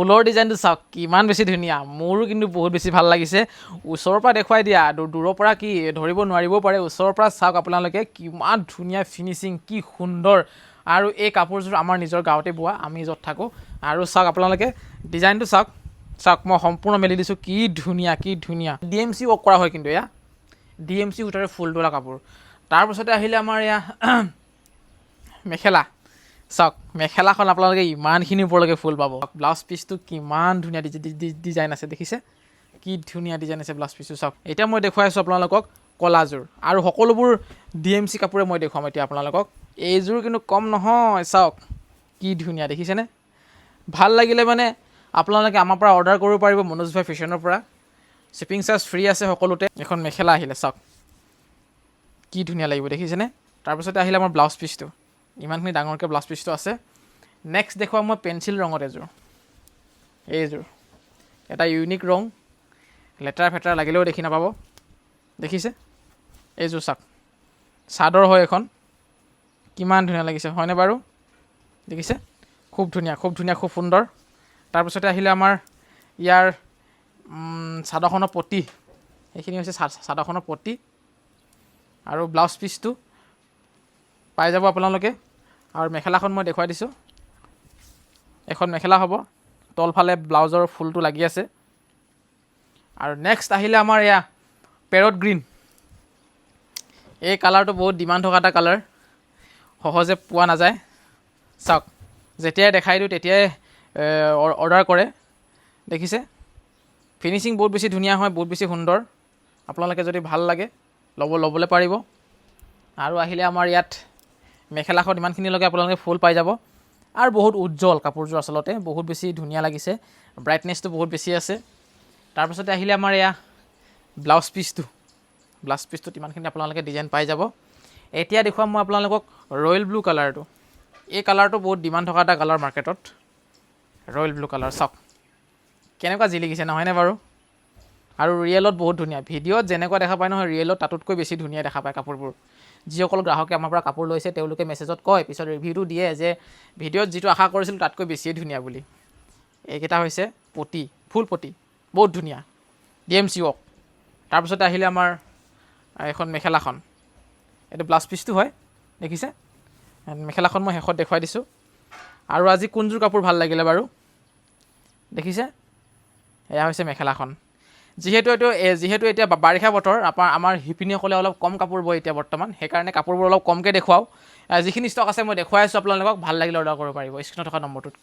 ফুলৰ ডিজাইনটো চাওক কিমান বেছি ধুনীয়া মোৰো কিন্তু বহুত বেছি ভাল লাগিছে ওচৰৰ পৰা দেখুৱাই দিয়া দূৰৰ পৰা কি ধৰিব নোৱাৰিব পাৰে ওচৰৰ পৰা চাওক আপোনালোকে কিমান ধুনীয়া ফিনিচিং কি সুন্দৰ আৰু এই কাপোৰযোৰ আমাৰ নিজৰ গাঁৱতে বোৱা আমি য'ত থাকোঁ আৰু চাওক আপোনালোকে ডিজাইনটো চাওক মই সম্পূৰ্ণ মেলি দিছোঁ কি ধুনীয়া DMC ৱৰ্ক কৰা হয় কিন্তু এয়া DMC সূতাৰে ফুল তোলা কাপোৰ তাৰপিছতে আহিলে আমাৰ এয়া মেখেলা চাওক মেখেলাখন আপোনালোকে ইমানখিনি ওপৰলৈকে ফুল পাব ব্লাউজ পিচটো কিমান ধুনীয়া ডিজাইন আছে দেখিছে কি ধুনীয়া ডিজাইন আছে ব্লাউজ পিচটো চাওক এতিয়া মই দেখুৱাই আছোঁ আপোনালোকক কলাযোৰ আৰু সকলোবোৰ DMC কাপোৰে মই দেখুৱাম এতিয়া আপোনালোকক এইযোৰ কিন্তু কম নহয় চাওক কি ধুনীয়া দেখিছেনে ভাল লাগিলে মানে আপোনালোকে আমাৰ পৰা অৰ্ডাৰ কৰিব পাৰিব মনোজ ভাই ফেশ্বনৰ পৰা শ্বিপিং চাৰ্জ ফ্ৰী আছে সকলোতে এখন মেখেলা আহিলে চাওক কি ধুনীয়া লাগিব দেখিছেনে তাৰপিছতে আহিলে আমাৰ ব্লাউজ পিচটো ইমানখিনি ডাঙৰকৈ ব্লাউজ পিচটো আছে নেক্সট দেখুৱাম মই পেঞ্চিল ৰঙত এইযোৰ এটা ইউনিক ৰং লেতেৰা ফেতেৰা লাগিলেও দেখি নাপাব দেখিছে এইযোৰ চাওক চাদৰ হয় এখন কিমান ধুনীয়া লাগিছে হয়নে বাৰু দেখিছে খুব ধুনীয়া খুব সুন্দৰ তাৰপিছতে আহিলে আমাৰ ইয়াৰ চাদৰখনৰ পটি এইখিনি হৈছে চাদৰখনৰ পটি আৰু ব্লাউজ পিচটো পাই যাব আপোনালোকে আৰু মেখেলাখন মই দেখুৱাই দিছোঁ এখন মেখেলা হ'ব তলফালে ব্লাউজৰ ফুলটো লাগি আছে আৰু নেক্সট আহিলে আমাৰ এয়া পেৰট গ্ৰীণ এই কালাৰটো বহুত ডিমাণ্ড থকা এটা কালাৰ সহজে পোৱা নাযায় চাওক যেতিয়াই দেখাই দিওঁ তেতিয়াই অৰ্ডাৰ কৰে দেখিছে ফিনিচিং বহুত বেছি ধুনীয়া হয় বহুত বেছি সুন্দৰ আপোনালোকে যদি ভাল লাগে ল'বলৈ পাৰিব আৰু আহিলে আমাৰ ইয়াত মেখেলাখন ইমানখিনিলৈকে আপোনালোকে ফুল পাই যাব আৰু বহুত উজ্জ্বল কাপোৰযোৰ আচলতে বহুত বেছি ধুনীয়া লাগিছে ব্ৰাইটনেছটো বহুত বেছি আছে তাৰপিছতে আহিলে আমাৰ এয়া ব্লাউজ পিচটোত ইমানখিনি আপোনালোকে ডিজাইন পাই যাব এতিয়া দেখুৱাম মই আপোনালোকক ৰয়েল ব্লু কালাৰটো এই কালাৰটো বহুত ডিমাণ্ড থকা এটা কালাৰ মাৰ্কেটত ৰয়েল ব্লু কালাৰ চাওক কেনেকুৱা জিলিকিছে নহয়নে বাৰু আৰু ৰিয়েলত বহুত ধুনীয়া ভিডিঅ'ত যেনেকুৱা দেখা পায় নহয় ৰিয়েলত তাতোতকৈ বেছি ধুনীয়া দেখা পায় কাপোৰবোৰ যিসকল গ্ৰাহকে আমাৰ পৰা কাপোৰ লৈছে তেওঁলোকে মেছেজত কয় পিছত ৰিভিউটো দিয়ে যে ভিডিঅ'ত যিটো আশা কৰিছিলোঁ তাতকৈ বেছিয়ে ধুনীয়া বুলি এইকেইটা হৈছে পটি ফুল পটি বহুত ধুনীয়া DMC ৱৰ্ক তাৰপিছতে আহিলে আমাৰ এখন মেখেলাখন এইটো ব্লাউজ পিচটো হয় দেখিছে মেখেলাখন মই শেষত দেখুৱাই দিছোঁ আৰু আজি কোনযোৰ কাপোৰ ভাল লাগিলে বাৰু দেখিছে এয়া হৈছে মেখেলাখন যিহেতু এতিয়া বাৰিষা বতৰ আমাৰ শিপিনীসকলে অলপ কম কাপোৰ বয় এতিয়া বৰ্তমান সেইকাৰণে কাপোৰবোৰ অলপ কমকৈ দেখুৱাওঁ যিখিনি ষ্টক আছে মই দেখুৱাই আছোঁ আপোনালোকক ভাল লাগিলে অৰ্ডাৰ কৰিব পাৰিব স্ক্ৰীণত থকা নম্বৰটোত